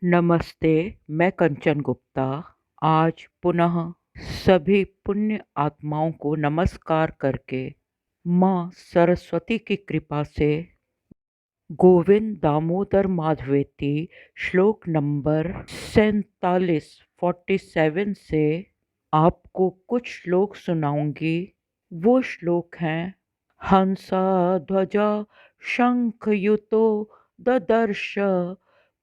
नमस्ते, मैं कंचन गुप्ता। आज पुनः सभी पुण्य आत्माओं को नमस्कार करके माँ सरस्वती की कृपा से गोविंद दामोदर माधवेती श्लोक नंबर 47 से आपको कुछ श्लोक सुनाऊंगी। वो श्लोक हैं: हंसा ध्वजा शंखयुतो ददर्श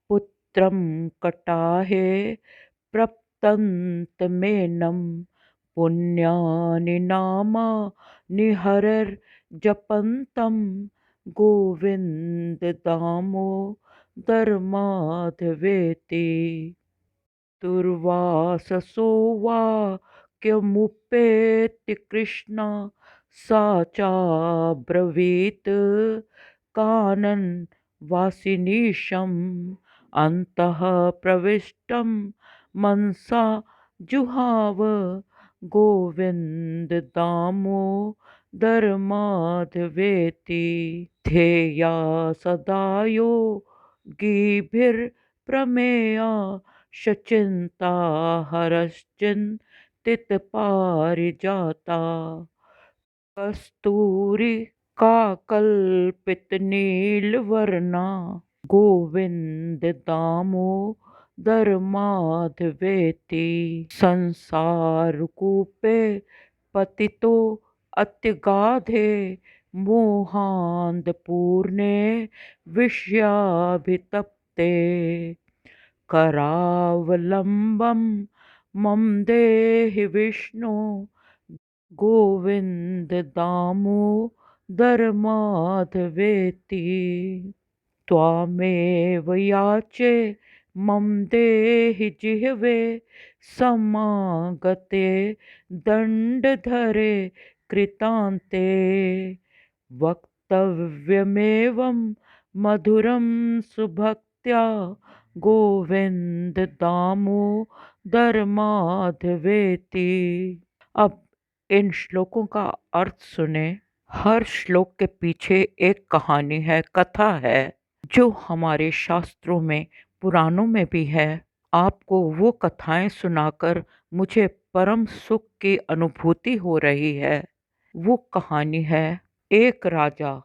पुत्रं कटाहे प्रप्तन्तमेनं पुण्यानि नामानि हरर्जपन्तं गोविन्ददामोदरमाधवेति। दुर्वाससो वाक्यमुपेत्य कृष्ण सा चाब्रवीत् कानन् वासिनीशम् अन्तः प्रविष्टं मनसा जुहाव गोविन्ददामोदरमाधवेति। ध्येया सदा योगिभिर्प्रमेया सचिन्ता हरश्चिन्तितपारिजाता। कस्तूरिकाकल्पितनीलवर्णा गोविन्ददामोदरमाधवेति। संसारकूपे पतितो अत्यगाधे मोहान्धपूर्णे विषयाभितप्ते। करावलम्बं मम देहि विष्णो गोविन्ददामोदरमाधवेति। त्वामेव याचे मम देहि जिह्वे समागते दण्डधरे कृतान्ते। वक्तव्यमेवं मधुरं सुभक्त्या गोविन्ददामोदरमाधवेति। अब इन श्लोकों का अर्थ सुने। हर श्लोक के पीछे एक कहानी है, कथा है, जो हमारे शास्त्रों में, पुराणों में भी है। आपको वो कथाएं सुनाकर मुझे परम सुख की अनुभूति हो रही है। वो कहानी है, एक राजा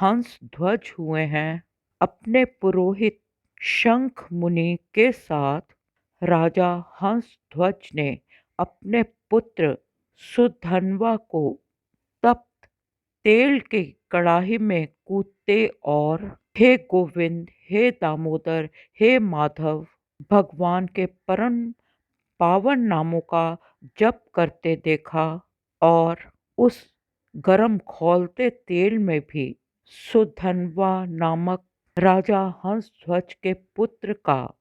हंस ध्वज हुए हैं। अपने पुरोहित शंख मुनि के साथ राजा हंस ध्वज ने अपने पुत्र सुधन्वा को तप्त तेल की कड़ाही में कूदते और हे गोविंद, हे दामोदर, हे माधव भगवान के परम पावन नामों का जप करते देखा। और उस गरम खौलते तेल में भी सुधन्वा नामक राजा हंसध्वज के पुत्र का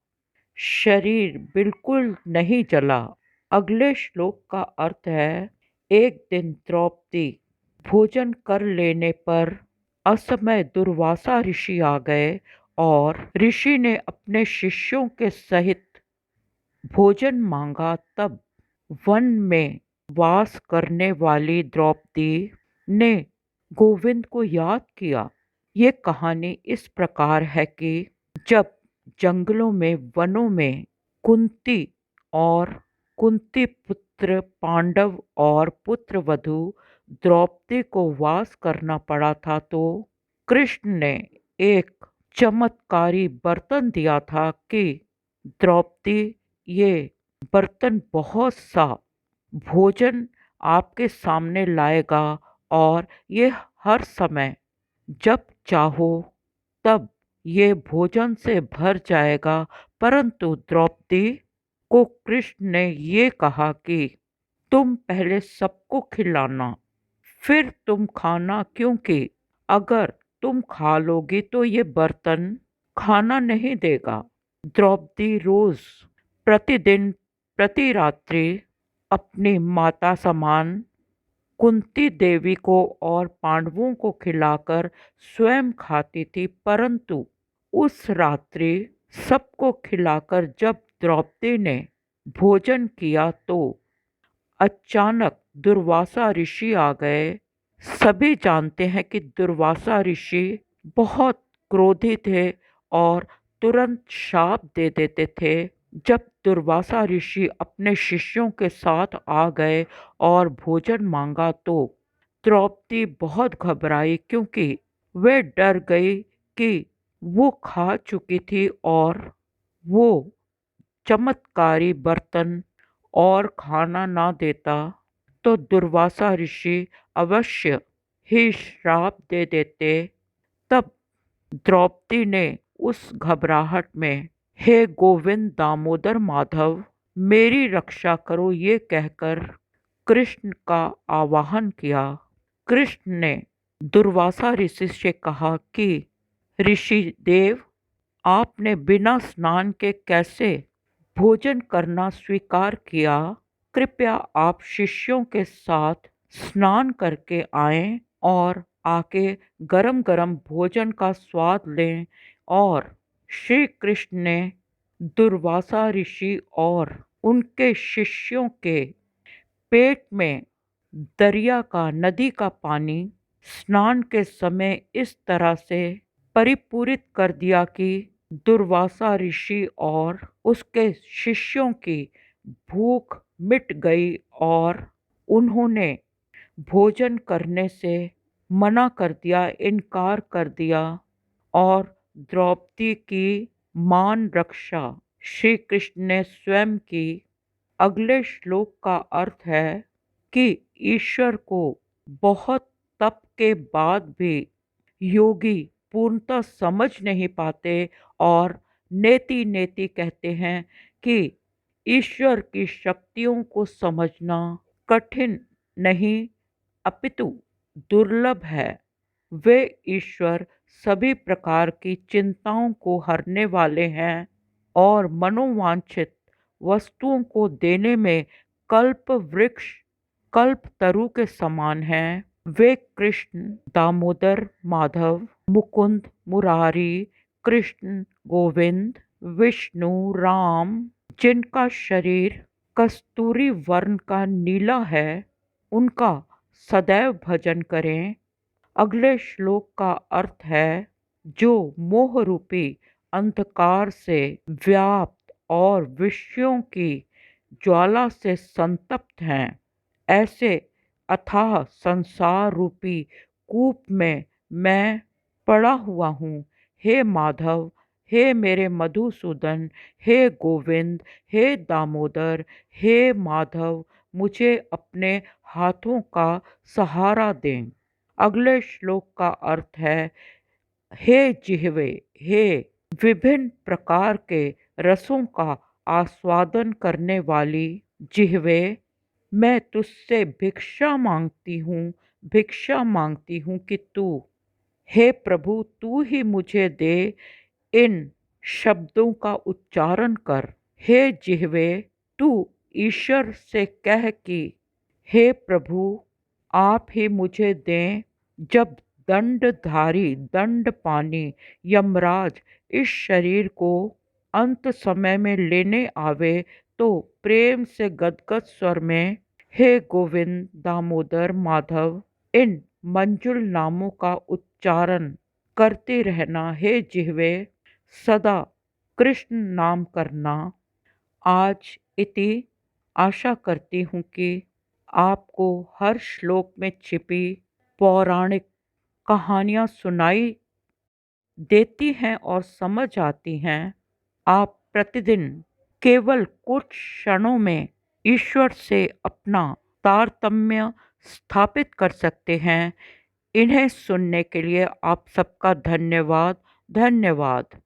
शरीर बिल्कुल नहीं जला। अगले श्लोक का अर्थ है, एक दिन द्रौपदी भोजन कर लेने पर असमय दुर्वासा ऋषि आ गए और ऋषि ने अपने शिष्यों के सहित भोजन मांगा। तब वन में वास करने वाली द्रौपदी ने गोविंद को याद किया। ये कहानी इस प्रकार है कि जब जंगलों में, वनों में कुंती और कुंती पुत्र पांडव और पुत्र वधु द्रौपदी को वास करना पड़ा था, तो कृष्ण ने एक चमत्कारी बर्तन दिया था कि द्रौपदी, ये बर्तन बहुत सा भोजन आपके सामने लाएगा और ये हर समय जब चाहो तब ये भोजन से भर जाएगा। परंतु द्रौपदी को कृष्ण ने ये कहा कि तुम पहले सबको खिलाना, फिर तुम खाना, क्योंकि अगर तुम खा लोगी तो ये बर्तन खाना नहीं देगा। द्रौपदी रोज, प्रतिदिन, प्रति रात्रि अपनी माता समान कुंती देवी को और पांडवों को खिलाकर स्वयं खाती थी। परंतु उस रात्रि सबको खिलाकर जब द्रौपदी ने भोजन किया तो अचानक दुर्वासा ऋषि आ गए। सभी जानते हैं कि दुर्वासा ऋषि बहुत क्रोधी थे और तुरंत शाप दे देते थे। जब दुर्वासा ऋषि अपने शिष्यों के साथ आ गए और भोजन मांगा तो द्रौपदी बहुत घबराई, क्योंकि वे डर गई कि वो खा चुकी थी और वो चमत्कारी बर्तन और खाना ना देता तो दुर्वासा ऋषि अवश्य ही श्राप दे देते। तब द्रौपदी ने उस घबराहट में हे गोविंद दामोदर माधव, मेरी रक्षा करो, ये कहकर कृष्ण का आवाहन किया। कृष्ण ने दुर्वासा ऋषि से कहा कि ऋषि देव, आपने बिना स्नान के कैसे भोजन करना स्वीकार किया? कृपया आप शिष्यों के साथ स्नान करके आएं और आके गरम गरम भोजन का स्वाद लें। और श्री कृष्ण ने दुर्वासा ऋषि और उनके शिष्यों के पेट में दरिया का, नदी का पानी स्नान के समय इस तरह से परिपूरित कर दिया कि दुर्वासा ऋषि और उसके शिष्यों की भूख मिट गई और उन्होंने भोजन करने से मना कर दिया, इनकार कर दिया। और द्रौपदी की मान रक्षा श्री कृष्ण ने स्वयं की। अगले श्लोक का अर्थ है कि ईश्वर को बहुत तप के बाद भी योगी पूर्णतः समझ नहीं पाते और नेति नेति कहते हैं कि ईश्वर की शक्तियों को समझना कठिन नहीं अपितु दुर्लभ है। वे ईश्वर सभी प्रकार की चिंताओं को हरने वाले हैं और मनोवांछित वस्तुओं को देने में कल्प वृक्ष, कल्प तरु के समान हैं। वे कृष्ण, दामोदर, माधव, मुकुंद, मुरारी, कृष्ण, गोविंद, विष्णु, राम, जिनका शरीर कस्तूरी वर्ण का नीला है, उनका सदैव भजन करें। अगले श्लोक का अर्थ है जो मोह रूपी अंधकार से व्याप्त और विषयों की ज्वाला से संतप्त हैं, ऐसे अथाह संसार रूपी कूप में मैं पड़ा हुआ हूँ। हे माधव, हे मेरे मधुसूदन, हे गोविंद, हे दामोदर, हे माधव, मुझे अपने हाथों का सहारा दें। अगले श्लोक का अर्थ है हे जिह्वे, हे विभिन्न प्रकार के रसों का आस्वादन करने वाली जिह्वे, मैं तुझसे भिक्षा मांगती हूँ, भिक्षा मांगती हूँ कि तू, हे प्रभु, तू ही मुझे दे। इन शब्दों का उच्चारण कर। हे जिह्वे, तू ईश्वर से कह कि हे प्रभु, आप ही मुझे दें। जब दंडधारी दंडपानी यमराज इस शरीर को अंत समय में लेने आवे तो प्रेम से गदगद स्वर में हे गोविंद, दामोदर, माधव, इन मंजुल नामों का उच्चारण करते रहना। हे जिह्वे, सदा कृष्ण नाम करना। आज इति। आशा करती हूँ कि आपको हर श्लोक में छिपी पौराणिक कहानियाँ सुनाई देती हैं और समझ आती हैं। आप प्रतिदिन केवल कुछ क्षणों में ईश्वर से अपना तारतम्य स्थापित कर सकते हैं। इन्हें सुनने के लिए आप सबका धन्यवाद। धन्यवाद।